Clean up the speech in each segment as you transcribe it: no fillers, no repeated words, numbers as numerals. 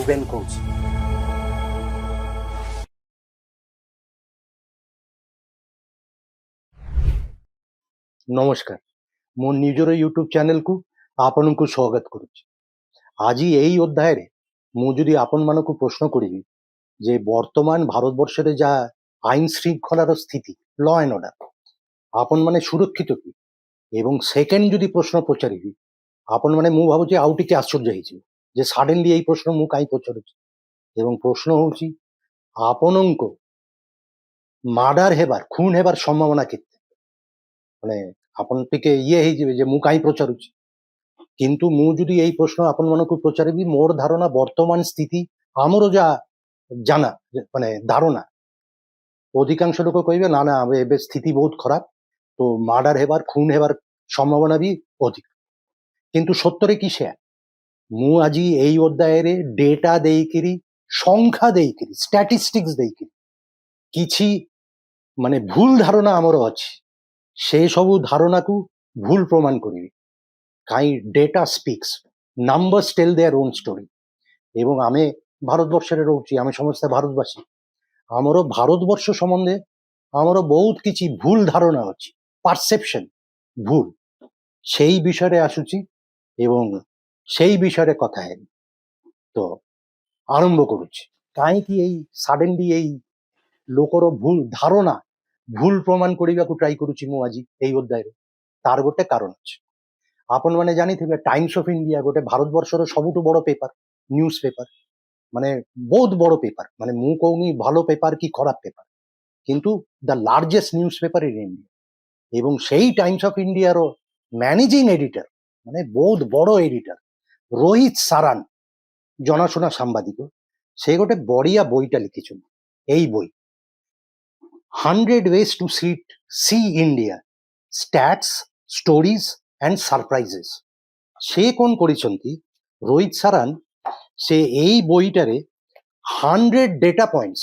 Ben কৌশি। ନମସ୍କାର, ମୋ ନିଜର ୟୁଟ୍ୟୁବ ଚ୍ୟାନେଲକୁ ଆପଣଙ୍କୁ ସ୍ୱାଗତ କରୁଛି। ଆଜି ଏହି ଅଧ୍ୟାୟରେ ମୁଁ ଯଦି ଆପଣମାନଙ୍କୁ ପ୍ରଶ୍ନ କରିବି ଯେ ବର୍ତ୍ତମାନ ଭାରତବର୍ଷରେ ଯାହା ଆଇନ ଶୃଙ୍ଖଳାର ସ୍ଥିତି, ଲ ଆଣ୍ଡ ଅର୍ଡର, ଆପଣମାନେ ସୁରକ୍ଷିତ କି? ଏବଂ ସେକେଣ୍ଡ ଯଦି ପ୍ରଶ୍ନ ପଚାରିବି, ଆପଣମାନେ ମୁଁ ଭାବୁଛି ଆଉ ଟିକେ ଆଶ୍ଚର୍ଯ୍ୟ ହେଇଯିବେ ଯେ ସଡେନଲି ଏଇ ପ୍ରଶ୍ନ ମୁଁ କାହିଁ ପଚାରୁଛି। ଏବଂ ପ୍ରଶ୍ନ ହେଉଛି ଆପଣଙ୍କ ମାର୍ଡର ହେବାର, খুন ହେବାର ସମ୍ଭାବନା କେତେ? ମାନେ ଆପଣ ଟିକେ ଇଏ ହେଇଯିବେ ଯେ ମୁଁ କାହିଁ ପଚାରୁଛି। କିନ୍ତୁ ମୁଁ ଯଦି ଏଇ ପ୍ରଶ୍ନ ଆପଣମାନଙ୍କୁ ପଚାରିବି, ମୋର ଧାରଣା ବର୍ତ୍ତମାନ ସ୍ଥିତି ଆମର ଯାହା ଜାନା ମାନେ ଧାରଣା, ଅଧିକାଂଶ ଲୋକ କହିବେ ନା ନା ଏବେ ସ୍ଥିତି ବହୁତ ଖରାପ, ତ ମାର୍ଡର ହେବାର, খুন ହେବାର ସମ୍ଭାବନା ବି ଅଧିକ। କିନ୍ତୁ ସତରେ କି ସେୟା? ମୁଁ ଆଜି ଏଇ ଅଧ୍ୟାୟରେ ଡେଟା ଦେଇକିରି, ସଂଖ୍ୟା ଦେଇକିରି, ଷ୍ଟାଟିଷ୍ଟିକ୍ସ ଦେଇକିରି କିଛି ମାନେ ଭୁଲ ଧାରଣା ଆମର ଅଛି, ସେ ସବୁ ଧାରଣାକୁ ଭୁଲ ପ୍ରମାଣ କରିବି। କାହିଁ data speaks, numbers tell their own story. এবং ଆମେ ଭାରତବର୍ଷରେ ରହୁଛି, ଆମେ ସମସ୍ତେ ଭାରତବାସୀ। ଆମର ଭାରତବର୍ଷ ସମ୍ବନ୍ଧে ଆମର ବହୁତ କିଛି ଭୁଲ ଧାରଣା ଅଛି, ପାରସେପସନ ଭୁଲ। সেই বিষୟରେ ଆସୁଛି ଏବଂ সেই বিষୟରେ କଥା ହେବି। ତ ଆରମ୍ଭ କରୁଛି। କାହିଁକି ଏଇ ସଡେନଲି ଏଇ ଲୋକର ଭୁଲ ଧାରଣା ଭୁଲ ପ୍ରମାଣ କରିବାକୁ ଟ୍ରାଇ କରୁଛି ମୁଁ ଆଜି ଏଇ ଅଧ୍ୟାୟରେ? ତାର ଗୋଟେ କାରଣ ଅଛି। ଆପଣମାନେ ଜାଣିଥିବେ ଟାଇମ୍ସ ଅଫ ଇଣ୍ଡିଆ ଗୋଟେ ଭାରତବର୍ଷର ସବୁଠୁ ବଡ଼ ପେପର, ନ୍ୟୁଜ ପେପର, ମାନେ ବହୁତ ବଡ଼ ପେପର। ମାନେ ମୁଁ କହୁନି ଭଲ ପେପର କି ଖରାପ ପେପର, କିନ୍ତୁ ଦ largest news paper in India. ଏବଂ সেই টাইমস অফ ইন্ডিয়ার ম্যানেজিং এডিটর, মানে ବହୁତ ବଡ଼ ଏଡିଟର ରୋହିତ ସାରାନ, ଜଣାଶୁଣା ସାମ୍ବାଦିକ, ସେ ଗୋଟେ ବଢିଆ ବହିଟା ଲେଖିଛନ୍ତି। ଏଇ ବହି 100 ways to see India, stats, stories and surprises। ସେ କ'ଣ କରିଛନ୍ତି ରୋହିତ ସାରାନ? ସେ এই বইটারে 100 ডেটা পয়েন্টস,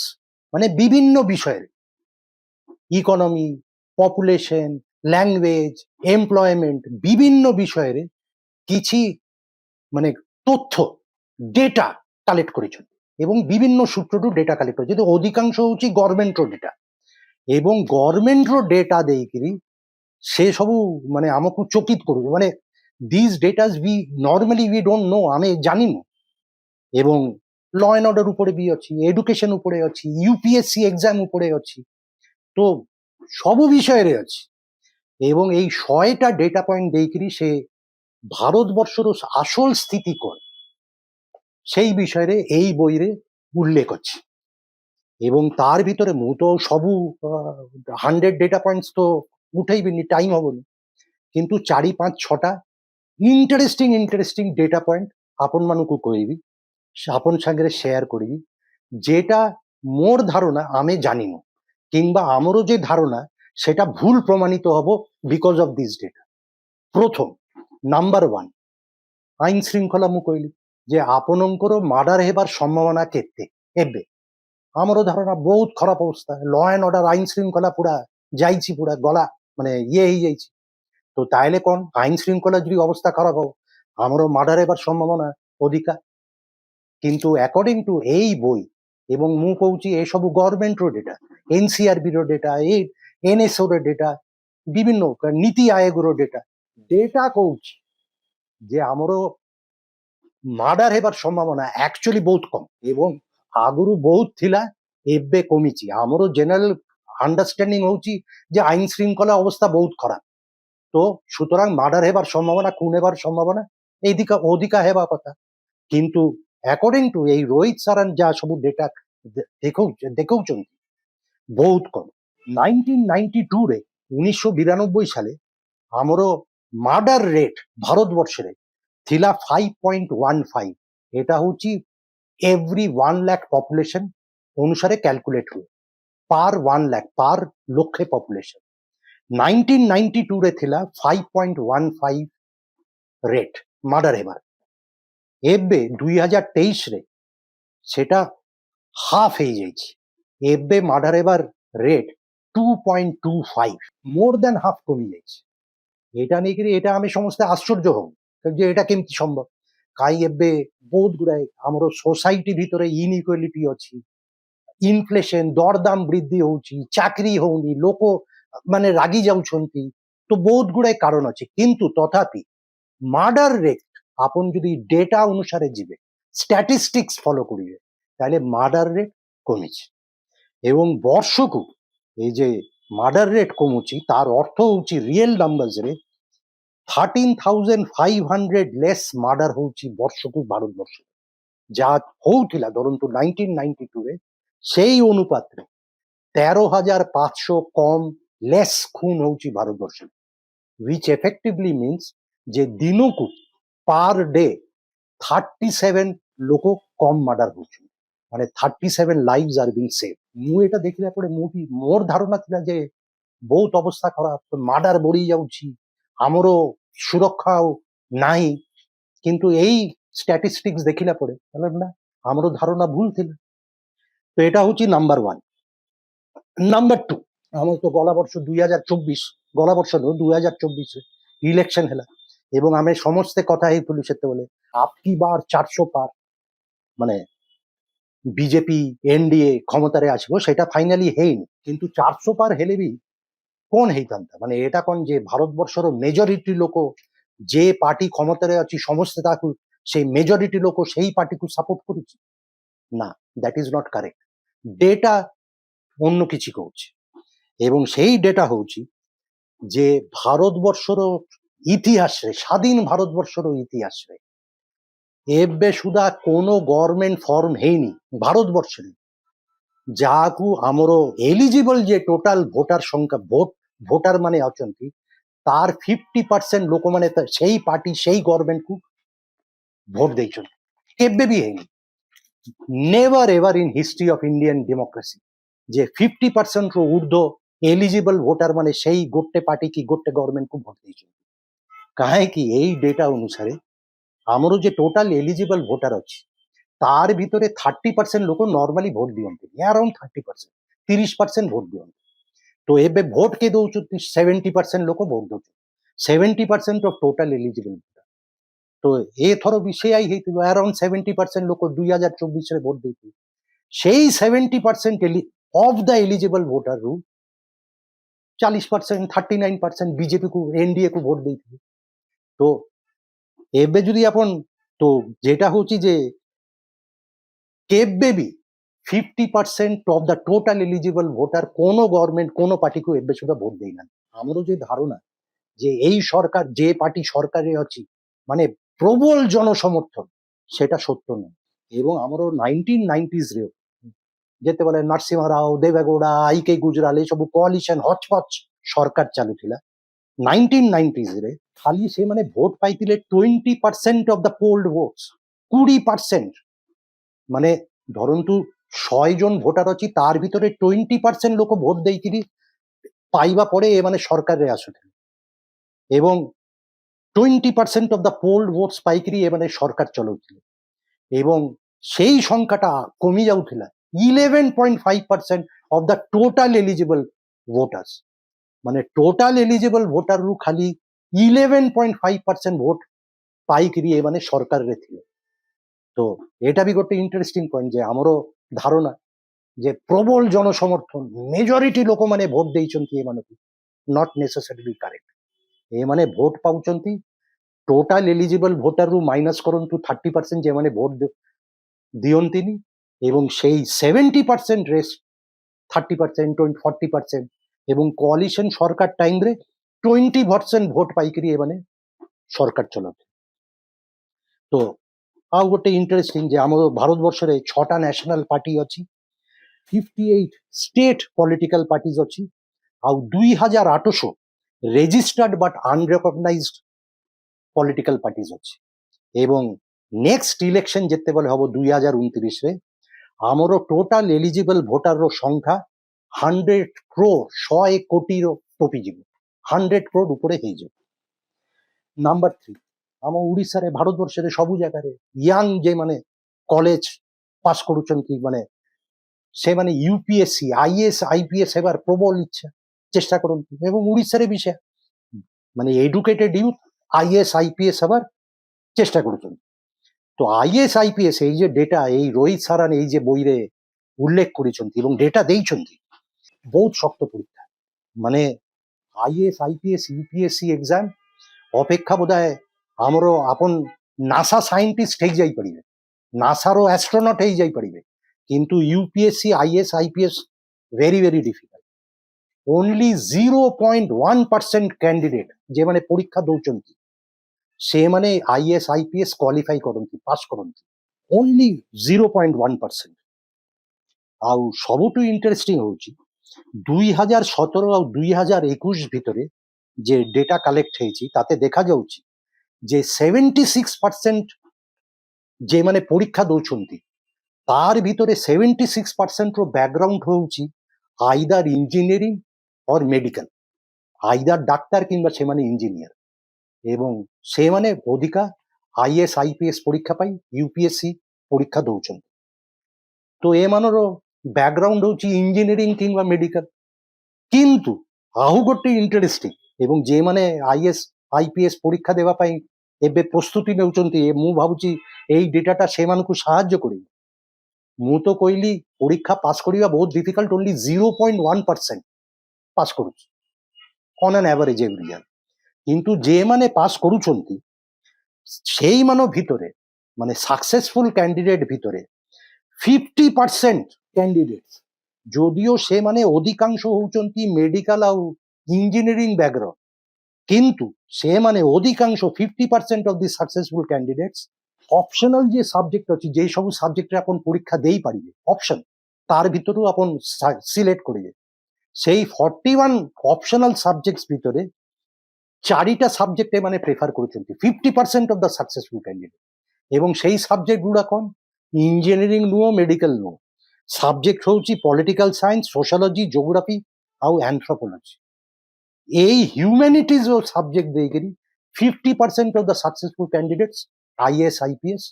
মানে বিভিন্ন বিষয়ের, ইকোনমি, পপুলেশন, ল্যাঙ্গুয়েজ, এমপ্লয়মেন্ট, বিভিন্ন বিষয়ের কিছু মানে তথ্য, ডেটা কালেক্ট করেছেন এবং বিভিন্ন সূত্রটু ডেটা কালেক্ট করেছে। কিন্তু অধিকাংশ হচ্ছে গভর্নমেন্টর ডেটা। এবং গভর্নমেন্টর ডেটা ଦେଇକିରି ସେ ସବୁ ମାନେ ଆମକୁ ଚକିତ କରୁଛି। ମାନେ this ডেটাস we normally we don't know, ଆମେ ଜାଣିନୁ। এবং ল অ্যান্ড অর্ডর উপরে ବି ଅଛି, এডুকেশন উপরে ଅଛି, ୟୁପିଏସସି ଏକ୍ସାମ উপরে ଅଛି, তো ସବୁ বিষୟରେ ଅଛି। এবং এই 100টা ডেটা পয়েন্ট ଦେଇକିରି ସେ ଭାରତବର୍ଷର আসল স্থিতি କ'ଣ সেই বিষୟରେ এই বইରେ উল্লেখ ଅଛି। এবং তার ভিতরে ମୁଁ ତ ସବୁ 100 ডেটা পয়েন্টস তো উঠেইবিନି, টাইম হবনি। কিন্তু 4-5-6টা ଇଣ୍ଟରେଷ୍ଟିଂ ଡେଟା ପଏଣ୍ଟ ଆପଣମାନଙ୍କୁ କହିବି, ଆପଣ ସାଙ୍ଗରେ ସେୟାର କରିବି, যেটা মোর ধারণা আমি জানিনু, কিংবা আমারও যে ধারণা সেটা ভুল প্রমাণিত হব বিকজ অফ দিস ডেটা। প্রথম, নাম্বার 1, আইন শৃঙ্খলা। ମୁଁ କହିଲି ଯେ ଆପଣଙ୍କର ମାର୍ଡର ହେବାର ସମ୍ଭାବନା କେତେ? ଏବେ ଆମର ଧାରଣା ବହୁତ ଖରାପ ଅବସ୍ଥା, ଲ ଆଣ୍ଡ ଅର୍ଡର, ଆଇନ ଶୃଙ୍ଖଳା ପୁରା ଯାଇଛି, ପୁରା ଗଲା, ମାନେ ଇଏ ହେଇଯାଇଛି। তো তাহলে কোন আইন শৃঙ্খলা যদি অবস্থা খারাপ হবে, আমারও মার্ডার হেবার সম্ভাবনা অধিকা। কিন্তু অ্যাকর্ডিং টু এই বই, এবং ମୁଁ କହୁଛି ଏସବୁ ଗଭର୍ନମେଣ୍ଟର ଡେଟା, ଏନସିଆରବିର ଡେଟା, ଏନଏସଓର ଡେଟା, ବିଭିନ୍ନ ନୀତି ଆୟୋଗର ଡେଟା କହୁଛି ଯେ ଆମର ମାର୍ଡର ହେବାର ସମ୍ଭାବନା ଆକ୍ଚୁଆଲି ବହୁତ କମ୍। ଏବଂ ଆଗରୁ ବହୁତ ଥିଲା, ଏବେ କମିଛି। ଆମର ଜେନେରାଲ আন্ডারস্ট্যান্ডিং হচ্ছে যে আইন শৃঙ্খলা অবস্থা বহুত খারাপ। তো সুতরাং মার্ডার হেবার সম্ভাবনা, খুন হেবার সম্ভাবনা এইদিকে অধিকা হেবা কথা। কিন্তু অ্যাকর্ডিং টু এই রোহিত সারান যা ସବୁ ଡେଟା ଦେଖଉଛନ୍ତି ବହୁତ କମ୍। 1992ରେ 1992 ସାলে ଆମର ମାର୍ଡର ରେଟ୍ ଭାରତବର୍ଷରେ ଥିଲା 5.15। এটা হচ্ছে এভরি 1 লাখ পপুলেশন অনুসারে ক্যালকুলেট हुए, পার 1 লাখ, পার লক্ষে পপুলেশন। 1992ରେ ଥିଲା 5.15 ରେଟ୍ ମାର୍ଡର ହେବାର। ଏବେ 2023ରେ সেটা হাফ ହେଇଯାଇଛି। ଏବେ ମାର୍ଡର ହେବାର ରେଟ୍ 2.25, মোর দেন হাফ কমে ଯାଇଛି। এটা নেইକିରି এটা আমি ସମସ୍ତେ ଆଶ୍ଚର୍ଯ୍ୟ ହଉ ଯେ এটা କେମିତି ସମ୍ଭବ। କାହିଁ ଏବେ ବହୁତ ଗୁଡାଏ ଆମର ସୋସାଇଟି ଭିତରେ ଇନଇକ୍ୱାଲିଟି ଅଛି, ଇନଫ୍ଲେସନ ଦରଦାମ ବୃଦ୍ଧି ହଉଛି, ଚାକିରି ହଉନି, ଲୋକ ମାନେ ରାଗି ଯାଉଛନ୍ତି, ତ ବହୁତ ଗୁଡାଏ କାରଣ ଅଛି। କିନ୍ତୁ ତଥାପି মার্ডার রেট আপন যদি ডেটা অনুসারে যাবে, স্ট্যাটিস্টিক্স ফলো করিবে, তাহলে মার্ডার রেট কমেছে। এবং বর্ষকু এই যে মার্ডার রেট কমুছি তার অর্থ হচ্ছে রিয়েল নাম্বারসরে 13,500 লেস মার্ডার হচ্ছে বর্ষকু ভারতবর্ষ, যা হউଥିଲା ধরন্তু 1992 রে সেই অনুপাতে 13,500 কম লেস খুন হচ্ছে ভারতবর্ষে, which effectively means যে দিনকু পার ডে 37 লোক কম মার্ডার হচ্ছে, মানে 37 লাইভস আর বিং সেভ। ମୁଁ ଏଇଟା ଦେଖିଲା ପରେ ମୋର ଧାରଣା ଥିଲା ଯେ ବହୁତ ଅବସ୍ଥା ଖରାପ, ମାର୍ଡର ବଢି ଯାଉଛି, ଆମର ସୁରକ୍ଷା ଆଉ ନାହିଁ। କିନ୍ତୁ ଏଇ ଷ୍ଟାଟିଷ୍ଟିକ୍ସ ଦେଖିଲା ପରେ ନା, ଆମର ଧାରଣା ଭୁଲ ଥିଲା। ତ এটা হচ্ছে নাম্বার 1। নাম্বার 2, ଆମର ତ ଗଲା ବର୍ଷ 2024, ଗଲା ବର୍ଷ ନୁହଁ 2024 ইলেকশন ହେଲା এবং ଆମେ ସମସ୍ତେ କଥା ହେଇଥିଲୁ ସେତେବେଳେ আপকি বার 400 পার, মানে বিজেপি এনডিএ ক্ষমতাରେ ଆସିବ, সেটা ফাইনালি ହେଇନି। কিন্তু 400 পার ହେଲେ ବି কোন ହେଇଥାନ୍ତା, ମାନେ এটা কোন যে ভারতবর্ষର মেজরিটি লোক যে পার্টি ক্ষমতাରେ ଅଛି ସମସ୍ତେ ତାକୁ সেই মেজরিটি লোক সেই পার্টিକୁ সাপোর্ট କରୁଛି? না, that is not correct. Data অন্য কিছু কହୁଛି এবং সেই ডেটা হଉଛି যে ভারতবর্ষর ইতিহাসে, স্বাধীন ভারতবর্ষর ইতিহাসে ଏବେ ସୁଦ୍ଧା কোনো ଗଭର୍ଣ୍ଣମେଣ୍ଟ ଫର୍ମ ହେଇନି ଭାରତବର୍ଷରେ ଯାହାକୁ ଆମର ଏଲିଜିବଲ ଯେ ଟୋଟାଲ ଭୋଟାର ସଂଖ୍ୟା ଭୋଟାର ମାନେ ଅଛନ୍ତି ତାର 50% ଲୋକମାନେ ସେଇ ପାର୍ଟି ସେଇ ଗଭର୍ଣ୍ଣମେଣ୍ଟକୁ ଭୋଟ ଦେଇଛନ୍ତି। କେବେ ବି ହେଇନି, never ever in history of Indian democracy ଯେ 50% ରୁ ଉର୍ଦ୍ଧ୍ୱ ଏଲିଜିବଲ ଭୋଟାର ମାନେ ସେଇ ଗୋଟେ ପାର୍ଟି କି ଗୋଟେ ଗଭର୍ଣ୍ଣମେଣ୍ଟକୁ ଭୋଟ ଦେଇଛନ୍ତି। କାହିଁକି ଏଇ ଡେଟା ଅନୁସାରେ ଆମର যে টোটাল এলিজিবল ভোটার ଅଛି তার ভিতরে 30% লোক নর্মালি ভোট দিଅନ୍ତି, around 30%, 30% ভোট ଦିଅନ୍ତି। তো ଏବେ ଭୋଟ କେ ଦଉଛନ୍ତି 70% ଲୋକ ଭୋଟ ଦଉଛନ୍ତି, 70% ଅଫ ଟୋଟାଲ ଏଲିଜିବଲ ଭୋଟର। ତ ଏଥର ବି ସେଇଆ ହେଇଥିବ, around 70% ଲୋକ 2024 ରେ ଭୋଟ ଦେଇଥିବେ। সেই 70% ଅଫ ଦ ଏଲିଜିବଲ ଭୋଟରରୁ 40%, 39% ବିଜେପି କୁ ଏନଡିଏ କୁ ଭୋଟ ଦେଇଥିବେ। তো ଏବେ ଯଦି ଆପଣ, তো যেটা হচ্ছে যে কেবে বি 50% of the total eligible voter কোন গভর্নমেন্ট কোন পার্টিকে ଏବେ ସୁଦ୍ଧା ভোট ଦେଇନାହାନ୍ତି। ଆମର যে ধারণা যে এই সরকার যে পার্টি সরকারে ଅଛି মানে প্রবল জনসমর্থন, সেটা সত্য নয়। এবং ଆମର 1990s ରେ ଯେତେବେଳେ ନରସିଂହ ରାଓ, ଦେବେଗୌଡ଼ା, ଆଇକେ ଗୁଜରାଲ ଏସବୁ କୋଆଲିସନ ହଚପଚ ସରକାର ଚାଲୁଥିଲା 1990s ରେ ଖାଲି ସେମାନେ ଭୋଟ ପାଇଥିଲେ 20% ଅଫ ଦ ପୋଲ୍ଡ ଭୋଟ୍ସ, 20%, ମାନେ ଧରନ୍ତୁ 100 জন ଭୋଟାର ଅଛି ତାର ଭିତରେ 20% ଲୋକ ଭୋଟ ଦେଇକିରି ପାଇବା ପରେ ଏମାନେ ସରକାରରେ ଆସୁଥିଲେ ଏବଂ 20% ଅଫ ଦ ପୋଲ୍ଡ ଭୋଟ୍ସ ପାଇକିରି ଏମାନେ ସରକାର ଚଲାଉଥିଲେ ଏବଂ সেই সংখ্যাটা কমে যাଉଥିଲା 11.5% of the total eligible voters, মানে টোটাল এলিজিবল ভোটারରୁ ଖାଲି 11.5% ভোট ପାଇକିରି ଏମାନେ ସରକାରରେ ଥିଲେ। তো এটা ବି ଗୋଟେ ଇଣ୍ଟରେଷ୍ଟିଂ ପଏଣ୍ଟ ଯେ ଆମର ଧାରଣା ଯେ ପ୍ରବଳ ଜନସମର୍ଥନ ମେଜରିଟି ଲୋକମାନେ ଭୋଟ ଦେଇଛନ୍ତି ଏମାନଙ୍କୁ, ନଟ୍ ନେସେସାରିଲି କରେକ୍ଟ। ଏମାନେ ଭୋଟ ପାଉଛନ୍ତି ଟୋଟାଲ ଏଲିଜିବଲ ଭୋଟରରୁ ମାଇନସ କରନ୍ତୁ 30% ଯେମାନେ ଭୋଟ ଦିଅନ୍ତିନି ଏବଂ ସେଇ 70% ରେ 30%, 40% এবং কোয়ালিশন সরকার টাইমরে 20% ভোট পাইকিରି এମାନେ সরকার চলাতে। তো ଆଉ ଗୋଟେ ଇଣ୍ଟରେଷ୍ଟିଂ ଯେ ଆମର ଭାରତବର୍ଷରେ 6ଟା ନ୍ୟାସନାଲ ପାର୍ଟି ଅଛି, 58 ଷ୍ଟେଟ ପଲିଟିକାଲ ପାର୍ଟିଜ ଅଛି, ଆଉ 2800 ରେଜିଷ୍ଟର୍ଡ ବଟ୍ ଅନରେକଗ୍ନାଇଜ୍ଡ ପଲିଟିକାଲ ପାର୍ଟିଜ ଅଛି। ଏବଂ ନେକ୍ସଟ ଇଲେକ୍ସନ ଯେତେବେଳେ ହବ 2029 ରେ ଆମର ଟୋଟାଲ ଏଲିଜିବଲ ଭୋଟରର ସଂଖ୍ୟା 100 crore, 100 କୋଟିର ଟପିଯିବ, 100 crore ଉପରେ ହେଇଯିବ। ନମ୍ବର 3, ଆମ ଓଡ଼ିଶାରେ ଭାରତବର୍ଷରେ ସବୁ ଜାଗାରେ ୟଙ୍ଗ ଯେମାନେ କଲେଜ ପାସ୍ କରୁଛନ୍ତି ମାନେ ସେମାନେ ୟୁପିଏସସି, ଆଇଏଏସ୍, ଆଇପିଏସ୍ ହେବାର ପ୍ରବଳ ଇଚ୍ଛା ଚେଷ୍ଟା କରନ୍ତି ଏବଂ ଓଡ଼ିଶାରେ ବି ସେ ମାନେ ଏଡୁକେଟେଡ ୟୁଥ ଆଇଏଏସ୍, ଆଇପିଏସ୍ ହେବାର ଚେଷ୍ଟା କରୁଛନ୍ତି। তো আইএস আইপিএস এই যে ডেটা এই ରୋହିତ ସାରାନ এই যে বইরে উল্লেখ କରିଛନ୍ତି এবং ডেটা ଦେଇଛନ୍ତି ବହୁତ ଶକ୍ତ ପରୀକ୍ଷା ମାନେ ଆଇଏଏସ୍ ଆଇପିଏସ୍ ୟୁପିଏସସି ଏକ୍ଜାମ ଅପେକ୍ଷା ବୋଧେ ଆମର ଆପଣ ନାସା ସାଇଣ୍ଟିଷ୍ଟ ହେଇଯାଇପାରିବେ, ନାସାର ଆଷ୍ଟ୍ରୋନଟ୍ ହେଇଯାଇପାରିବେ, କିନ୍ତୁ UPSC IAS IPS very very difficult. Only 0.1% candidate ଯେମାନେ ପରୀକ୍ଷା ଦଉଛନ୍ତି ସେମାନେ ଆଇଏଏସ୍ ଆଇପିଏସ୍ କ୍ୱାଲିଫାଇ କରନ୍ତି, ପାସ୍ କରନ୍ତି, ଓନ୍ଲି 0.1%। ଆଉ ସବୁଠୁ ଇଣ୍ଟରେଷ୍ଟିଂ ହଉଛି 2017 ଆଉ 2021 ଭିତରେ যে ডেটা কালেক্ট হয়েছে তাতে দেখা যাচ্ছে যে 76% যে মানে পরীক্ষা দৌঁଛନ୍ତି তার ভিতরে 76% র ব্যাকগ্রাউন্ড হচ্ছে either engineering or medical, either doctor কিংবা ସେମାନେ ইঞ্জিনিয়ার, এবং ସେମାନେ ଅଧିକା আইএস আইপিএস পরীক্ষা পাই ୟୁପିଏସସି পরীক্ষা ଦଉଛନ୍ତି। তো ଏମାନର ବ୍ୟାକଗ୍ରାଉଣ୍ଡ ହଉଛି ଇଞ୍ଜିନିୟରିଂ କିମ୍ବା ମେଡିକାଲ। କିନ୍ତୁ ଆଉ ଗୋଟେ ଇଣ୍ଟରେଷ୍ଟିଂ, ଏବଂ ଯେମାନେ ଆଇଏସ୍ ଆଇପିଏସ୍ ପରୀକ୍ଷା ଦେବା ପାଇଁ ଏବେ ପ୍ରସ୍ତୁତି ନେଉଛନ୍ତି ମୁଁ ଭାବୁଛି ଏଇ ଡେଟାଟା ସେମାନଙ୍କୁ ସାହାଯ୍ୟ କରିବ। ମୁଁ ତ କହିଲି ପରୀକ୍ଷା ପାସ୍ କରିବା ବହୁତ ଡିଫିକଲ୍ଟ, ଓନ୍ଲି 0.1% ପାସ୍ କରୁଛି ଅନ୍ ଆନ୍ ଆଭରେଜ ଏଭ୍ରି ଇୟର। କିନ୍ତୁ যেମାନେ ପାସ୍ କରୁଛନ୍ତି ସେଇମାନଙ୍କ ଭିତରେ ମାନେ সাকসেসফুল ক্যান্ডিডেট ভিতরে 50% ক্যান্ডিডেট যদিও ସେମାନେ ଅଧିକାଂଶ ହଉଛନ୍ତି ମେଡିକାଲ ଆଉ ଇଞ୍ଜିନିୟରିଂ ବ୍ୟାକଗ୍ରାଉଣ୍ଡ, କିନ୍ତୁ ସେମାନେ ଅଧିକାଂଶ 50% of the successful candidates optional যে সাবজেক্ট ଅଛି যে ସବୁ সাবজেক্টରେ ଆପଣ পরীক্ষা ଦେଇପାରିବେ অপশন তার ভিতରୁ ଆପଣ সিলেক্ট କରିବେ। সেই 41 অপশনাল সাবজেক্টস ভিতরে 4টা সাবজেক্ট এମାନେ প্রেফার କରୁଛନ୍ତି 50% অফ দ্য সক্সেসফুল ক্যান্ডিডেট, এবং সেই সাবজেক্ট গুড়া কোন ইঞ্জিনিয়রিং ନୁହଁ ମେଡିକାଲ ନୁହଁ, সাবজেক্ট হচ্ছে পলিটিক্যাল সায়েন্স, সোশিয়োলজি, জিওগ্রাফি ଆଉ ଆନ୍ଥ୍ରୋପୋଲୋଜି। এই ହ୍ୟୁମାନିଟିଜ ସବଜେକ୍ଟ ଦେଇକରି 50% of the successful candidates IAS IPS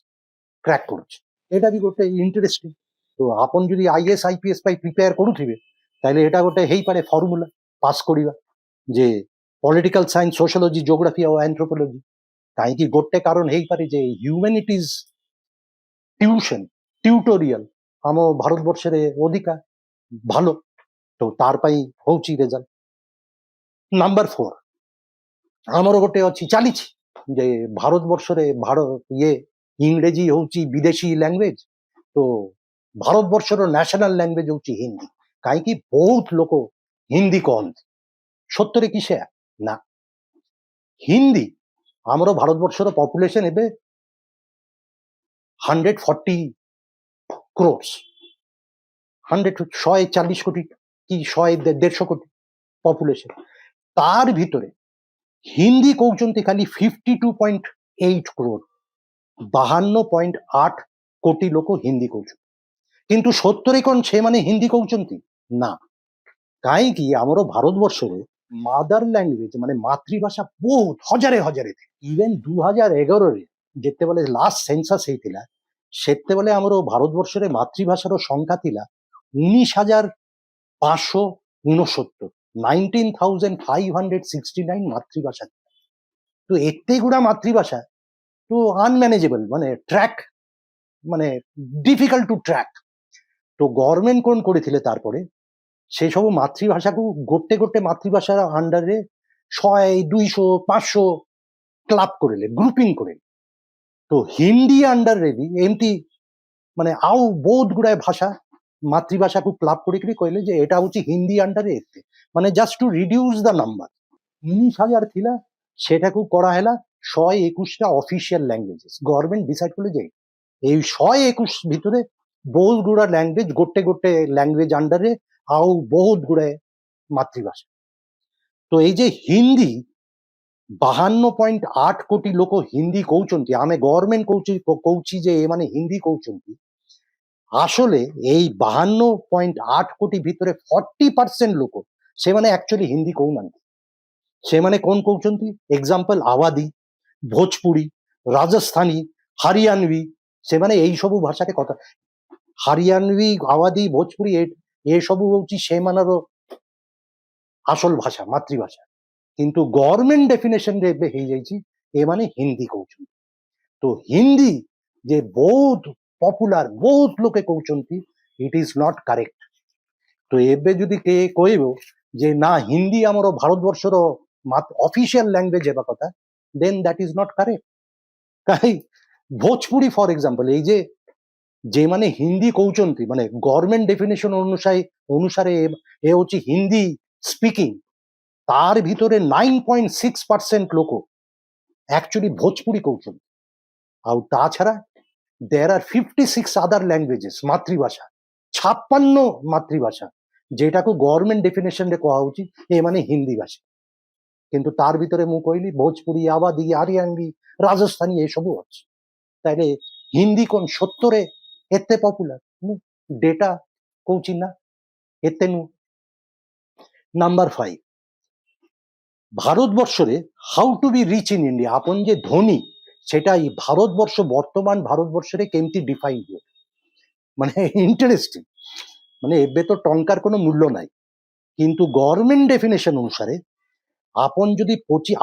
crack କରୁଛି। ଏଇଟା ବି ଗୋଟେ ଇଣ୍ଟରେଷ୍ଟିଂ। ତ ଆପଣ ଯଦି ଆଇଏଏସ୍ ଆଇପିଏସ୍ ପାଇଁ ପ୍ରିପେୟାର କରୁଥିବେ ତାହେଲେ ଏଇଟା ଗୋଟେ ହେଇପାରେ ଫର୍ମୁଲା ପାସ୍ କରିବା ଯେ ପଲିଟିକାଲ ସାଇନ୍ସ, সোশিয়োলজি, জিওগ্রাফি ଆଉ ଆନ୍ଥ୍ରୋପୋଲୋଜି। କାହିଁକି ଗୋଟେ କାରଣ ହେଇପାରେ ଯେ ହ୍ୟୁମାନିଟିଜ টিউশন টিউটোরিয়াল ଆମ ଭାରତବର୍ଷରେ ଅଧିକା ଭଲ, ତ ତାର ପାଇଁ ହଉଛି ରେଜଲ୍ଟ। ନମ୍ବର 4 ଆମର ଗୋଟେ ଅଛି ଚାଲିଛି ଯେ ଭାରତବର୍ଷରେ ଇଏ ଇଂରେଜୀ ହଉଛି ବିଦେଶୀ ଲାଙ୍ଗୁଏଜ, ତ ଭାରତବର୍ଷର ନ୍ୟାସନାଲ ଲାଙ୍ଗୁଏଜ ହଉଛି ହିନ୍ଦୀ। କାହିଁକି ବହୁତ ଲୋକ ହିନ୍ଦୀ କହନ୍ତି, ସତରେ କି ସେୟା ନା? ହିନ୍ଦୀ ଆମର ଭାରତବର୍ଷର ପପୁଲେସନ ଏବେ 140 crores, 140 কোটি কি 150 কোটি পপুলেশন, তার ভিতরে হিন্দি কହୁଛନ୍ତି খালি 52.8 crore, 52.8 কোটি লোক হিন্দি କହୁଛନ୍ତି। কিন্তু সত্যরে কোন ସେମାନେ ହିନ୍ଦୀ କହୁଛନ୍ତି ନା? କାହିଁକି ଆମର ଭାରତବର୍ଷରେ ମାଦର ଲାଙ୍ଗୁଏଜ ମାନେ ମାତୃଭାଷା ବହୁତ ହଜାରେ ହଜାରେ ଥିଲା। ଇଭେନ୍ 2011ରେ ଯେତେବେଳେ ଲାଷ୍ଟ ସେନ୍ସସ୍ ହେଇଥିଲା ସେତେବେଳେ ଆମର ଭାରତବର୍ଷରେ ମାତୃଭାଷାର ସଂଖ୍ୟା ଥିଲା 19,569, 19,569 ମାତୃଭାଷା। তো ଏତେ ଗୁଡା ମାତୃଭାଷା তো ଅନମ୍ୟାନେଜେବଲ, ମାନେ ଟ୍ରାକ୍ ମାନେ ডিফিকাল্ট টু ট্র্যাক। তো গভর্নমেন্ট কোন করেছিল তারপরে সেই সব মাতৃভাষাକୁ ଗୋଟେ ଗୋଟେ ମାତୃଭାଷାର আন্ডারে 100, 200, 500 ক্লাব କରିଲେ, ଗ୍ରୁପିଂ କରିଲେ। তো ହିନ୍ଦୀ ଆଣ୍ଡରରେ ବି ଏମିତି ମାନେ ଆଉ ବହୁତ ଗୁଡାଏ ଭାଷା ମାତୃଭାଷାକୁ କ୍ଲାବ କରିକି କହିଲେ ଯେ ଏଟା ହଉଛି ହିନ୍ଦୀ ଆଣ୍ଡରରେ ଏତେ, ମାନେ just to reduce the number. 19,000 ଥିଲା সেটাକୁ କରାହେଲା 121টা অফিসিয়াল ল্যাঙ্গুয়েজেস। গভর্নমেন্ট ডিসাইড করলে যে এই 121 ভিতরে ବହୁତ ଗୁଡା ল্যাঙ্গুয়েজ ଗୋଟେ ଗୋଟେ ল্যাঙ্গুয়েজ আন্ডারে ଆଉ ବହୁତ ଗୁଡାଏ ମାତୃଭାଷା। ତ ଏଇ ଯେ ହିନ୍ଦୀ 52.8 କୋଟି ଲୋକ ହିନ୍ଦୀ କହୁଛନ୍ତି, ଆମେ ଗଭର୍ନମେଣ୍ଟ କହୁଛି ଯେ ଏମାନେ ହିନ୍ଦୀ କହୁଛନ୍ତି, আসলে এই 52.8 কোটি ভিতরে 40% লোক ସେମାନେ ଆକ୍ଚୁଆଲି ହିନ୍ଦୀ କହୁନାହାନ୍ତି। ସେମାନେ কোন କହୁଛନ୍ତି? ଏକ୍ସାମ୍ପଲ ଆୱାଧୀ, ଭୋଜପୁରୀ, ରାଜସ୍ଥାନୀ, ହରିୟାନवी, ସେମାନେ ଏଇ ସବୁ ଭାଷାରେ କଥା। ହରିୟାନवी, ଆୱାଧୀ, ଭୋଜପୁରୀ ଏ ସବୁ ହଉଛି ସେମାନର আসল ভাষা, মাতৃভাষা। কিন্তু গভর্নমেন্ট ডেফিনেশন রে ଏବେ ହେଇଯାଇଛି ଏମାନେ ହିନ୍ଦୀ କହୁଛନ୍ତି। তো ହିନ୍ଦୀ ଯେ ବହୁତ ପପୁଲାର, ବହୁତ ଲୋକେ କହୁଛନ୍ତି, ଇଟ୍ ଇଜ ନଟ୍ କରେକ୍ଟ। ତ ଏବେ ଯଦି କିଏ କହିବ ଯେ ନା ହିନ୍ଦୀ ଆମର ଭାରତବର୍ଷର ଅଫିସିଆଲ ଲାଙ୍ଗୁଏଜ ହେବା କଥା, ଦେନ୍ ଦ୍ୟାଟ୍ ଇଜ ନଟ୍ କରେକ୍ଟ। କାହିଁ ଭୋଜପୁରୀ ଫର ଏକ୍ସାମ୍ପଲ, ଏଇ ଯେ যেମାନେ ହିନ୍ଦୀ କହୁଛନ୍ତି, ମାନେ ଗଭର୍ଣ୍ଣମେଣ୍ଟ ଡେଫିନେସନ ଅନୁସାରେ ଏ ହଉଛି ହିନ୍ଦୀ ସ୍ପିକିଂ, ତାର ଭିତରେ 9.6% ଲୋକ ଆକ୍ଚୁଆଲି ଭୋଜପୁରୀ କହୁଛନ୍ତି। ଆଉ ତା ଛଡା there are 56 other languages, ମାତୃଭାଷା 56 ମାତୃଭାଷା, যেটাକୁ ଗଭର୍ଣ୍ଣମେଣ୍ଟ ଡେଫିନେସନରେ କୁହାହଉଛି ଏମାନେ ହିନ୍ଦୀ ଭାଷା। କିନ୍ତୁ ତାର ଭିତରେ ମୁଁ କହିଲି ଭୋଜପୁରୀ, ଆୱାଧୀ, ଆରିୟାନୀ, ରାଜସ୍ଥାନୀ ଏସବୁ ଅଛି। ତାହେଲେ ହିନ୍ଦୀ କଣ ସତରେ ଏତେ ପପୁଲାର? ଡେଟା କହୁଛି ନା ଏତେ ନୁହଁ। নাম্বার 5, ভারতবর্ষরে how to be rich in India, আপন যে ধনী সেটা এই ভারতবর্ষ, বর্তমান ভারতবর্ষরে কেমতি ডিফাইন ହୁଏ, মানে ইন্টারেস্টিং। মানে ଏବେ তো ଟଙ୍କାର কোনো মূল্য নাই, কিন্তু গভর্নমেন্ট ডেফিনেশন অনুসারে আপন যদি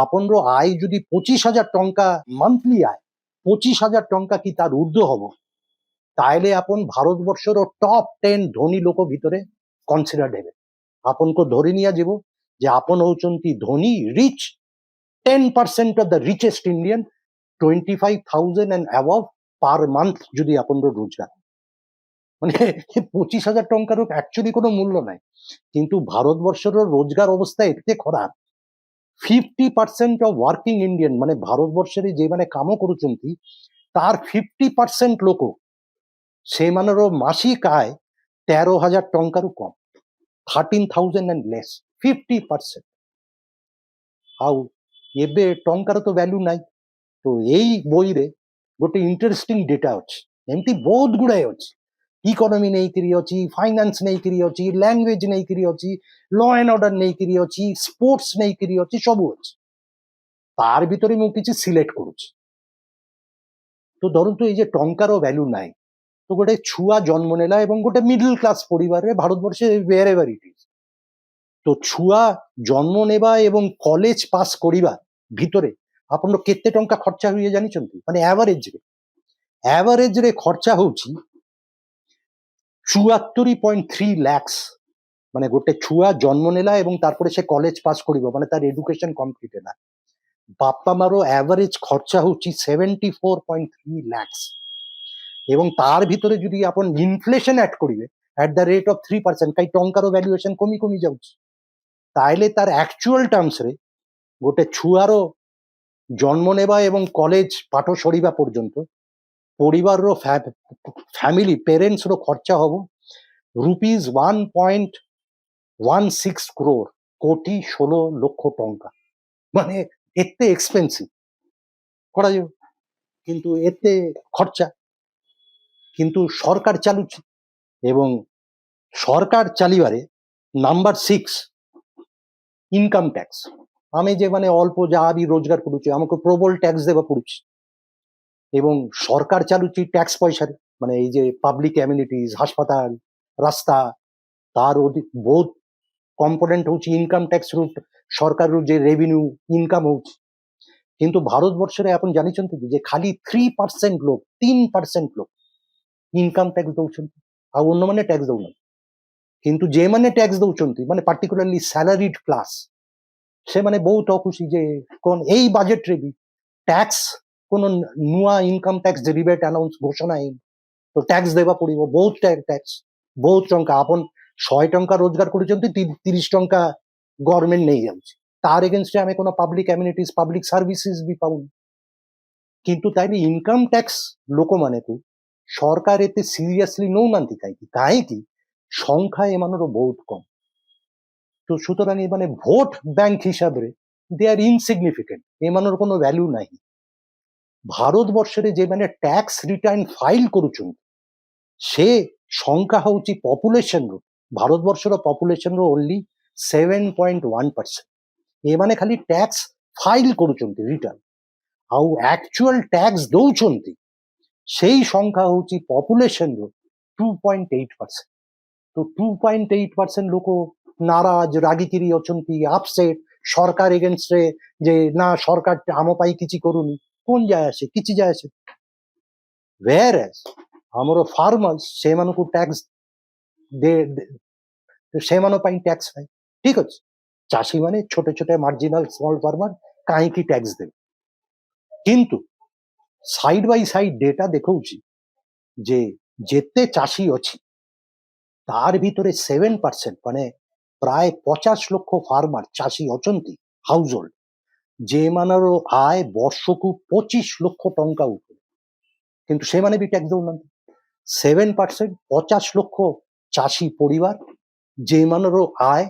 আপনর আয় যদি 25,000 টঙ্কা মান্থলি আয়, 25,000 টঙ্কা কি তার ঊর্ধ্ব হব, তাহলে আপন ভারতবর্ষর টপ 10 ধনী লোক ভিতরে কনসিডার্ড হেবে। আপনকে ধরে নিয়ে যাব যে আপন হচ্ছেন ধনী, rich 10% of the richest Indian, 25,000 and above per month যদি আপনর রোজগার, মানে 25,000 টঙ্কার অ্যাকচুয়ালি কোনো মূল্য নাই। কিন্তু ভারতবর্ষের রোজগার অবস্থা এতে খারাপ, 50% অফ ওয়ার্কিং ইন্ডিয়ান, মানে ভারতবর্ষের যে মানে কাম করছেন তার 50% লোক সেমানের মাসিক আয় 13,000 টঙ্কারও কম, 13,000 and less, 50%। ଆଉ ଏବେ ଟଙ୍କାର ତ ଭ୍ୟାଲ୍ୟୁ ନାହିଁ। ତ ଏଇ ବହିରେ ଗୋଟେ ଇଣ୍ଟରେଷ୍ଟିଂ ଡେଟା ଅଛି, ଏମିତି ବହୁତ ଗୁଡାଏ ଅଛି, ଇକୋନୋମି ନେଇକିରି ଅଛି, ଫାଇନାନ୍ସ ନେଇକିରି ଅଛି, ଲାଙ୍ଗୁଏଜ ନେଇକିରି ଅଛି, ଲ ଆଣ୍ଡ ଅର୍ଡର ନେଇକିରି ଅଛି, ସ୍ପୋର୍ଟସ ନେଇକିରି ଅଛି, ସବୁ ଅଛି। ତାର ଭିତରେ ମୁଁ କିଛି ସିଲେକ୍ଟ କରୁଛି। ତ ଧରନ୍ତୁ ଏଇ ଯେ ଟଙ୍କାର ଭ୍ୟାଲ୍ୟୁ ନାହିଁ, ତ ଗୋଟେ ଛୁଆ ଜନ୍ମ ନେଲା ଏବଂ ଗୋଟେ ମିଡଲ କ୍ଲାସ ପରିବାରରେ ଭାରତବର୍ଷে wherever it is, তো ଛୁଆ ଜନ୍ମ ନେବା ଏବଂ କଲେଜ ପାସ୍ କରିବା ଭିତରେ ଆପଣଙ୍କ କେତେ ଟଙ୍କା ଖର୍ଚ୍ଚା ହୁଏ ଜାଣିଛନ୍ତି? ମାନେ ଆଭରେଜରେ ଖର୍ଚ୍ଚା ହଉଛି 74.3 lakhs। মানে ଗୋଟେ ଛୁଆ ଜନ୍ମ ନେଲା ଏବଂ ତାরপরে সে কলেজ পাস করিব, মানে তার এডুকেশন কমপ্লিট ହେଲା, বাপা মার অ্যাভারেজ খরচা হচ্ছে 74.3 lakhs। এবং তার ভিতরে যদি আপন ইনফ্লেশন অ্যাড করিবে at the rate of 3%, কাই টঙ্কার ভ্যালুয়েশন কমি কমি যাচ্ছে, তাহলে তার অ্যাকচুয়াল টার্মসরে গোটে ছুয়ার জন্ম নেবা এবং কলেজ পাঠ সরিবা পর্যন্ত পরিবারর ফ্যামিলি পেরেন্টসর খরচা হব রুপিজ 1.16 crore, কোটি 16 লক্ষ টঙ্কা। মানে এতে এক্সপেন্সিভ করা যাবে, কিন্তু এতে খরচা। কিন্তু সরকার চালুছে, এবং সরকার চালিবারে নাম্বার 6 ইনকাম ট্যাক্স। আমি যে মানে অল্প যা আমি রোজগার করুছি আমাকে প্রবল ট্যাক্স দেওয়া পড়ুছি, এবং সরকার চালুছি ট্যাক্স পয়সারে, মানে এই যে পাবলিক অ্যামিনিটিজ, হাসপাতাল, রাস্তা, তার বহুত কম্পোনেন্ট হচ্ছে ইনকাম ট্যাক্স রুট, সরকার যে রেভিনিউ ইনকাম হচ্ছে। কিন্তু ভারতবর্ষের এখন জানিছেন যে খালি 3% লোক, 3% লোক ইনকাম ট্যাক্স দৌঁছেন, ଆଉ ଅନ୍ୟମାନେ ট্যাক্স ଦଉନାହାନ୍ତି। କିନ୍ତୁ ଯେମାନେ ট্যাক্স ଦଉଛନ୍ତି, ମାନେ ପାର୍ଟିକୁଲାରଲି ସାଲାରିଡ୍ କ୍ଲାସ୍, ସେମାନେ ବହୁତ ଅଖୁସି ଯେ କଣ ଏଇ ବାଜେଟରେ ବି ট্যাক্স কোন ନୂଆ ଇନକମ ট্যাক্স রিবেট আনাউন্স ঘোষণা ହେଇନି, ତ ট্যাক্স ଦେବା ପଡିବ, ବହୁତ ট্যাক্স, ବହୁତ ଟଙ୍କା। ଆପଣ 100 ଟଙ୍କା ରୋଜଗାର କରୁଛନ୍ତି, 30 ଟଙ୍କା ଗଭର୍ଣ୍ଣମେଣ୍ଟ ନେଇଯାଉଛି, ତାର ଏଗେନ୍ଷ୍ଟରେ ଆମେ কোন ପାବ୍ଲିକ ଆମିନିଟିଜ, ପାବ୍ଲିକ ସର୍ଭିସେସ୍ ବି ପାଉନି। କିନ୍ତୁ ତାହେଲେ ଇନକମ ট্যাক্স ଲୋକମାନଙ୍କୁ সরকার এতে সিরিয়াসলি নৌনাহাନ୍ତି কাହିଁକି? କାହିଁକି সংখ্যা এমানর বহুত কম। তো সুতরাং মানে ভোট ব্যাংক হিসাবে দে আর ইনসিগনিফিকেন্ট, এমানর কোনো ভ্যালু নাই। ভারতবর্ষের যে মানে ট্যাক্স রিটার্ন ফাইল করুছেন সে সংখ্যা হচ্ছে পপুলেশনর, ভারতবর্ষের পপুলেশনর ওনলি 7.1%। এମାନେ ଖାଲି ট্যাক্স ফাইল করুছেন রিটার্ন, ଆଉ ଆକ୍ଚୁଆଲ ট্যাক্স ଦଉଛନ୍ତି সেই সংখ্যা হচ্ছে পপুলেশনর 2.8%। তো 2.8% লোক নারাজ, রাগিকিরি অଛନ୍ତି, আপসেট সরকার এগেনস্টরে, যে না সরকার ଆମ ପାଇଁ କିଛି କରୁନି। কোন যায় আসে? କିଛି যায় আসে। whereas ଆମର farmers ସେମାନଙ୍କୁ tax ସେମାନଙ୍କ ପାଇଁ tax ନାହିଁ। ଠିକ ଅଛି, ଚାଷୀ ମାନେ ଛୋଟ ଛୋଟ ମାର୍ଜିନାଲ ସ୍ମଲ ଫାର୍ମର କାହିଁକି tax ଦେବେ? କିନ୍ତୁ ସାଇଡ ବାଇ ସାଇଡ ଡେଟା ଦେଖଉଛି ଯେ ଯେତେ ଚାଷୀ ଅଛି ତାର ଭିତରେ 7% ମାନେ ପ୍ରାୟ 50 ଲକ୍ଷ ফার্মার ଚାଷୀ ଅଛନ୍ତି ହାଉସ ହୋଲ୍ଡ যেମାନର ଆୟ ବର୍ଷକୁ 25 ଲକ୍ଷ ଟଙ୍କା ଉପରେ, କିନ୍ତୁ ସେମାନେ ବି ট্যাক্স ଦଉନାହାନ୍ତି। 7% 50 ଲକ୍ଷ ଚାଷୀ ପରିବାର যেମାନର ଆୟ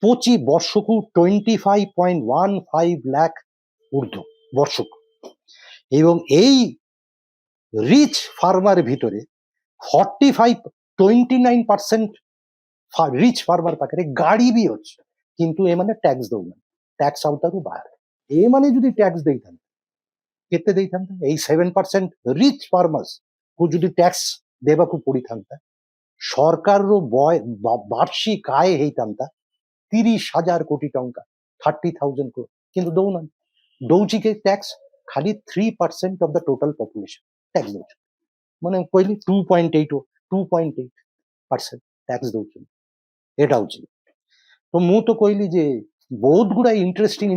ବର୍ଷକୁ 25.15 লাখ ঊর্ধ্ব ବର୍ଷକୁ, এবং এই রিচ ফার্মার ভিতরে 29% ରିଚ୍ ଫାର୍ମର ପାଖରେ ଗାଡି ବି ଅଛି, କିନ୍ତୁ ଏମାନେ ଟ୍ୟାକ୍ସ ଦଉନାହାନ୍ତି, ଟ୍ୟାକ୍ସ ଆଉଟରୁ ବାହାରେ। ଏମାନେ ଯଦି ଟ୍ୟାକ୍ସ ଦେଇଥାନ୍ତେ କେତେ ଦେଇଥାନ୍ତେ? ଏଇ 7% ରିଚ୍ ଫାର୍ମର୍ସ କୁ ଯଦି ଟ୍ୟାକ୍ସ ଦେବାକୁ ପଡିଥାନ୍ତା, ସରକାରର ବାର୍ଷିକ ଆୟ ହେଇଥାନ୍ତା 30,000 କୋଟି ଟଙ୍କା, 30,000 crore, କିନ୍ତୁ ଦଉନାହାନ୍ତି। ଦଉଛି କି ଟ୍ୟାକ୍ସ? ଖାଲି 3% of the total population tax ଦଉଛି, ମାନେ କହିଲି 2.8% ଟ୍ୟାକ୍ସ ଦଉଛନ୍ତି। এটা হচ্ছে, তো ମୁଁ ତ କହିଲି ଯେ ବହୁତ ଗୁଡାଏ ଇଣ୍ଟରେଷ୍ଟିଂ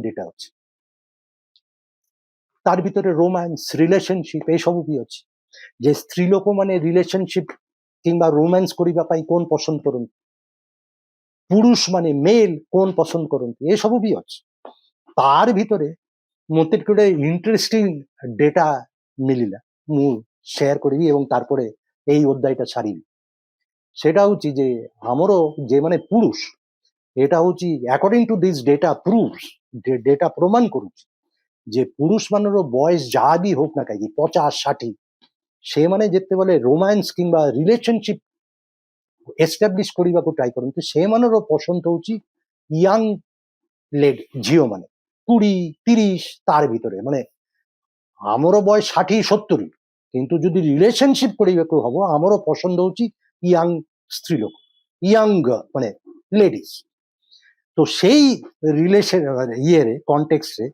ଡେଟା ଅଛି, ତାର ଭିତରେ ରୋମାନ୍ସ ରିଲେସନସିପ ଏସବୁ ବି ଅଛି, ଯେ ସ୍ତ୍ରୀ ଲୋକମାନେ ରିଲେସନସିପ କିମ୍ବା ରୋମାନ୍ସ କରିବା ପାଇଁ କଣ ପସନ୍ଦ କରନ୍ତି, ପୁରୁଷ ମାନେ ମେଲ କଣ ପସନ୍ଦ କରନ୍ତି, ଏସବୁ ବି ଅଛି। ତାର ଭିତରେ ମତେ ଗୋଟେ ଇଣ୍ଟରେଷ୍ଟିଂ ଡେଟା ମିଳିଲା, ମୁଁ ସେୟାର କରିବି ଏବଂ ତାরপরে এই অধ্যায়টা সারিবি। সেটা হচ্ছে যে ଆମର যেମାନେ পুরুষ, এটা হচ্ছে according to this data proves, data প্রমাণ କରୁଛି যে পুরুষ ମାନର ବୟସ ଯାହା ବି হোক ନା କାହିଁକି 50-60, ସେମାନେ ଯେତେବେଳେ ରୋମାନ୍ସ କିମ୍ବା ରିଲେସନସିପ ଏଷ୍ଟାବ୍ଲିଶ କରିବାକୁ ଟ୍ରାଏ କରନ୍ତି, ସେମାନର ପସନ୍ଦ ହଉଛି ୟଙ୍ଗ ଲେଡି, ଝିଅ ମାନେ 20-30 ତାର ଭିତରେ, ମାନେ ଆମର ବୟସ 60-70, কিন্তু যদি রিলেশনশিপ କରିବାକୁ হব ଆମର পছন্দ হচ্ছে ୟଙ୍ଗ স্ত্রী লোক, ୟଙ୍ଗ মানে লেডিস। তো সেই রিলেশন ইয়েরে কন্টেক্সটে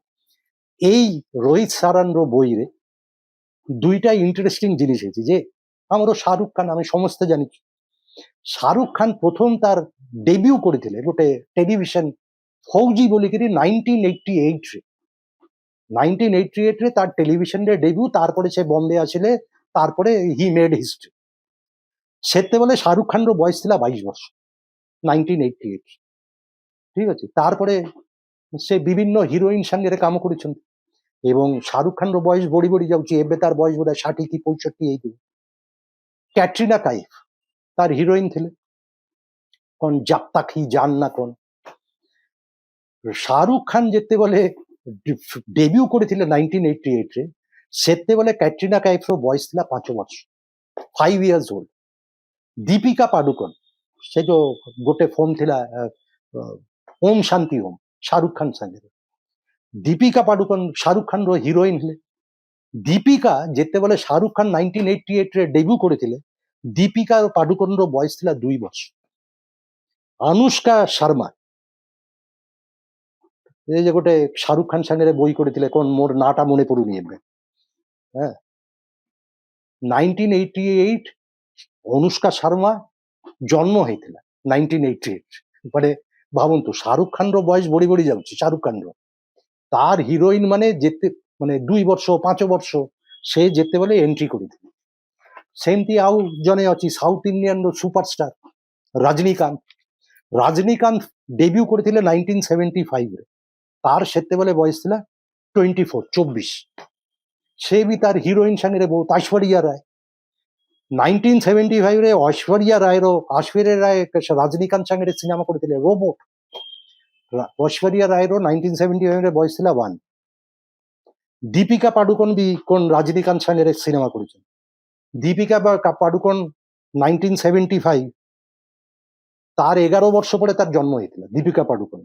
এই রোহিত সারানর বইরে দুইটা ইন্টারেস্টিং জিনিস আছে, যে আমার শাহরুখ খান, আমি সমস্ত জানি শাহরুখ খান প্রথম তার ডেবিউ করেছিলেন গোটে টেলিভিশন ফৌজি বলিকি 1988 রে তার টেলিভিশনে ডেবিউ, তারপরে সে বম্বে আসলে, তারপরে হি মেড হিস্ট্রি। সেତେବେଳେ শাহরুখ খানর বয়স ଥିଲା 22 ବର୍ଷ 1988, ঠিক আছে। তারপরে সে বিভিন্ন হিরোইন সাଙ୍ଗରେ কাম କରିଛନ୍ତି এবং শাহরুখ খানর বয়স বড়ি বড়ি যাଉଛି, ଏବେ তার বয়স বোধহয় 60 କି 65 ହେଇଥିବ। କ୍ୟାଟ୍ରିନା କାଇଫ ତାର ହିରୋଇନ ଥିଲେ, କଣ ଜବ ତକ ହି ଜାନ ନା କଣ। শাহরুখ খান যেତେବେଳେ ডেবিউ করেছিল 1988 রে, সেତେବେଳେ ক্যাটরিনা কাইফর বয়স ଥିଲା 5 ବର୍ଷ, 5 years old। দীপিকা পাডুকোন, সে যে গোটে ফোন ଥିଲା ওম শান্তি ওম, শাহরুখ খান সাଙ୍ଗରେ, দীপিকা পাডুকোন শাহরুখ খানর হিରୋଇନ ହେଲେ। দীপিকা যেତେବେଳେ শাহরুখ খান 1988 ରେ ଡେବ୍ୟୁ କରିଥିଲେ, ଦୀପିକା ପାଡୁକୋନର ବୟସ ଥିଲା 2 ବର୍ଷ। ଅନୁଷ୍କା ଶର୍ମା, এই যে গোটে শাহরুখ খান সাଙ୍ଗରେ বই କରିଥିଲେ, কোন মোর নাটা মনে পড়ুনি ଏବେ, হ্যাঁ। 1988 অনুষ্কা শর্মা জন্ম ହେଇଥିଲା 1988, মানে ভাবନ୍ତୁ শাহরুখ খানର বয়স বড়ি বড়ি ଯାଉଛି, শাহরুখ ଖାନର, তার হিରୋଇନ ମାନେ ଯେତେ, ମାନେ 2 ବର୍ଷ 5 ବର୍ଷ ସେ ଯେତେବେଳେ ଏଣ୍ଟ୍ରି କରିଥିଲେ। ସେମିତି ଆଉ ଜଣେ ଅଛି south Indian superstar Rajinikanth. Rajinikanth debut କରିଥିଲେ 1975 ରେ, তার সেତେବେଳେ বয়স ଥିଲା 24। সে ବି তার হিରୋଇନ ସାଙ୍ଗରେ ବହୁତ, ঐশ্বরিয়া রায় 1975 ରେ ঐশ্বরিয়া রায় ରଜନୀକାନ୍ତ ସାଙ୍ଗରେ ସିନେମା କରିଥିଲେ ରୋବୋଟ। ঐশ্বরিয়া রায়ର 1975 ରେ ବୟସ ଥିଲା 1। ଦୀପିକା ପାଡୁକୋନ ବି কোন ରଜନୀକାନ୍ତ ସାଙ୍ଗରେ ସିନେମା କରିଛନ୍ତି। ଦୀପିକା ପାଡୁକୋନ 1975, তার 11 ବର୍ଷ ପରେ তার জন্ম হয়েছিল দীপিকা পাডুকোন।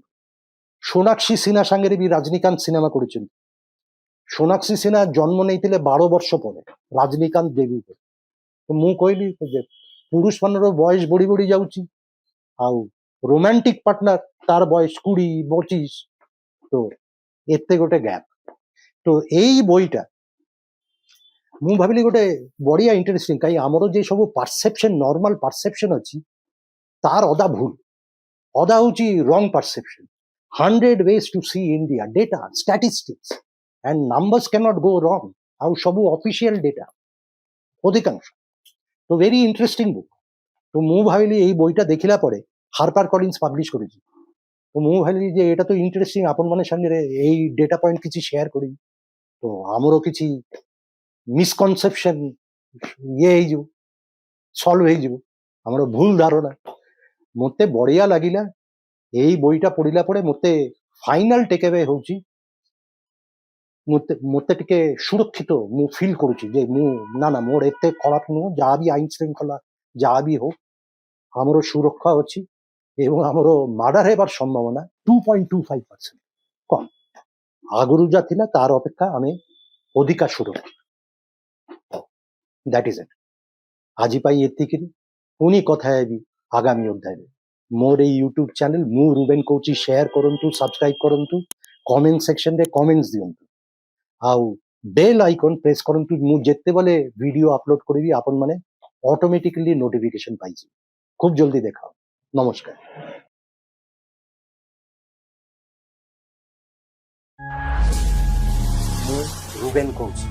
সোনাক্ষী সিনহা সাଙ୍ଗରେ ବି ରଜନୀକାନ୍ତ ସିନେମା କରିଛନ୍ତି। সোনাক্ষী ସିନହା ଜନ୍ମ ନେଇଥିଲେ 12 ବର୍ଷ ପରେ ରଜନୀକାନ୍ତ ଡେବ୍ୟୁ କଲେ। ମୁଁ କହିଲି ଯେ ପୁରୁଷ ମାନର ବୟସ ବଢି ବଢି ଯାଉଛି, ଆଉ ରୋମାଣ୍ଟିକ ପାର୍ଟନର ତାର ବୟସ 20-25, তো ଏତେ ଗୋଟେ ଗ୍ୟାପ। তো এই বইটা ମୁଁ ଭାବିଲି ଗୋଟେ ବଢିଆ ଇଣ୍ଟରେଷ୍ଟିଂ, କାହିଁ ଆମର ଯେ ସବୁ ପରସେପସନ ନର୍ମାଲ ପରସେପସନ ଅଛି ତାର ଅଧା ଭୁଲ, ଅଧା ହଉଛି ରଙ୍ଗ ପରସେପସନ। 100 ways to see India, data, statistics and numbers cannot go wrong, ଆଉ ସବୁ ଅଫିସିଆଲ ଡେଟା ଅଧିକାଂଶ। ତ ଭେରି ଇଣ୍ଟରେଷ୍ଟିଂ ବୁକ୍। ତ ମୁଁ ଭାବିଲି ଏଇ ବହିଟା ଦେଖିଲା ପରେ ହାର୍ପାର କଲିନ୍ସ ପବ୍ଲିଶ କରିଛି, ତ ମୁଁ ଭାବିଲି ଯେ ଏଇଟା ତ ଇଣ୍ଟରେଷ୍ଟିଂ, ଆପଣମାନେ ସାଙ୍ଗରେ ଏଇ ଡେଟା ପଏଣ୍ଟ କିଛି ସେୟାର କରିବି, ତ ଆମର କିଛି ମିସକନସେପସନ ଇଏ ହେଇଯିବ, ସଲ୍ଭ ହେଇଯିବ, ଆମର ଭୁଲ ଧାରଣା। ମତେ ବଢିଆ ଲାଗିଲା ଏଇ ବହିଟା ପଢିଲା ପରେ। ମତେ ଫାଇନାଲ ଟେକ୍ଆୱେ ହଉଛି ମତେ ଟିକେ ସୁରକ୍ଷିତ ମୁଁ ଫିଲ୍ କରୁଛି ଯେ ମୁଁ ନା ନା ମୋର ଏତେ ଖରାପ ନୁହଁ, ଯାହା ବି ଆଇନ ଶୃଙ୍ଖଳା ଯାହା ବି ହଉ ଆମର ସୁରକ୍ଷା ଅଛି ଏବଂ ଆମର ମାର୍ଡର ହେବାର ସମ୍ଭାବନା 2.25% କମ୍। ଆଗରୁ ଯାହା ଥିଲା ତାର ଅପେକ୍ଷା ଆମେ ଅଧିକା ସୁରକ୍ଷିତ। ଦ୍ୟାଟ୍ ଇଜ ଇଟ୍। ଆଜି ପାଇଁ ଏତିକି, ପୁଣି କଥା ହେବି ଆଗାମୀ ଅଧ୍ୟାୟରେ। ମୋର ଏଇ ୟୁଟ୍ୟୁବ ଚ୍ୟାନେଲ ମୁଁ ରୁବେନ କହୁଛି, ସେୟାର କରନ୍ତୁ, ସବସ୍କ୍ରାଇବ କରନ୍ତୁ, କମେଣ୍ଟ ସେକ୍ସନରେ କମେଣ୍ଟସ ଦିଅନ୍ତୁ, ଆଉ ବେଲ୍ ଆଇକନ୍ ପ୍ରେସ୍ କରନ୍ତୁ। ମୁଁ ଯେତେବେଳେ ଭିଡ଼ିଓ ଅପଲୋଡ କରିବି ଆପଣମାନେ ଅଟୋମେଟିକଲି ନୋଟିଫିକେସନ ପାଇଯିବେ। খুব জলদি দেখা হবে। নমস্কার। ମୁଁ ରୁବେନ କହୁଛି।